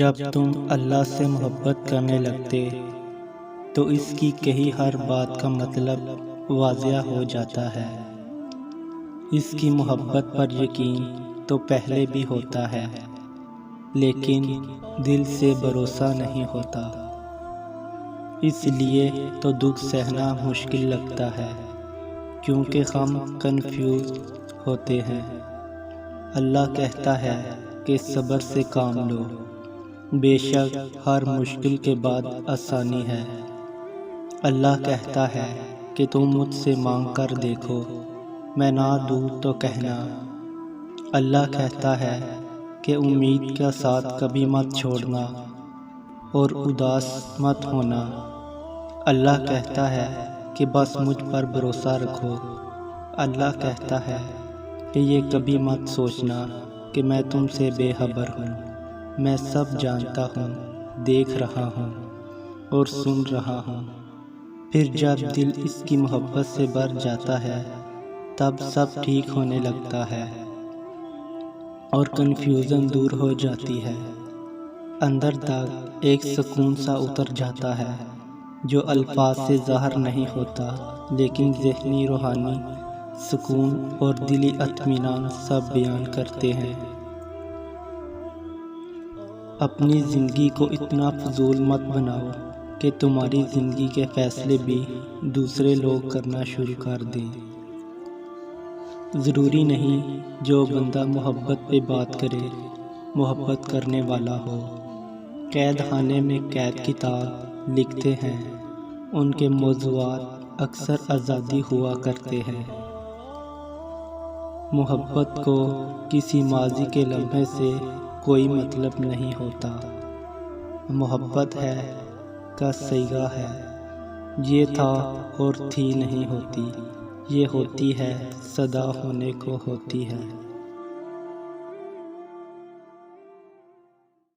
جب تم اللہ سے محبت کرنے لگتے تو اس کی کہی ہر بات کا مطلب واضح ہو جاتا ہے۔ اس کی محبت پر یقین تو پہلے بھی ہوتا ہے، لیکن دل سے بھروسہ نہیں ہوتا۔ اس لیے تو دکھ سہنا مشکل لگتا ہے، کیونکہ ہم کنفیوز ہوتے ہیں۔ اللہ کہتا ہے کہ صبر سے کام لو، بے شک ہر مشکل کے بعد آسانی ہے۔ اللہ کہتا ہے کہ تم مجھ سے مانگ کر دیکھو، میں نہ دوں تو کہنا۔ اللہ کہتا ہے کہ امید کا ساتھ کبھی مت چھوڑنا اور اداس مت ہونا۔ اللہ کہتا ہے کہ بس مجھ پر بھروسہ رکھو۔ اللہ کہتا ہے کہ یہ کبھی مت سوچنا کہ میں تم سے بے خبر ہوں، میں سب جانتا ہوں، دیکھ رہا ہوں اور سن رہا ہوں۔ پھر جب دل اس کی محبت سے بھر جاتا ہے تب سب ٹھیک ہونے لگتا ہے اور کنفیوژن دور ہو جاتی ہے۔ اندر تک ایک سکون سا اتر جاتا ہے جو الفاظ سے ظاہر نہیں ہوتا، لیکن ذہنی روحانی سکون اور دلی اطمینان سب بیان کرتے ہیں۔ اپنی زندگی کو اتنا فضول مت بناؤ کہ تمہاری زندگی کے فیصلے بھی دوسرے لوگ کرنا شروع کر دیں۔ ضروری نہیں جو بندہ محبت پہ بات کرے محبت کرنے والا ہو۔ قید خانے میں قید کتاب لکھتے ہیں، ان کے موضوعات اکثر آزادی ہوا کرتے ہیں۔ محبت کو کسی ماضی کے لمحے سے کوئی مطلب نہیں ہوتا۔ محبت ہے کا صیغہ ہے، یہ تھا اور تھی نہیں ہوتی، یہ ہوتی ہے، صدا ہونے کو ہوتی ہے۔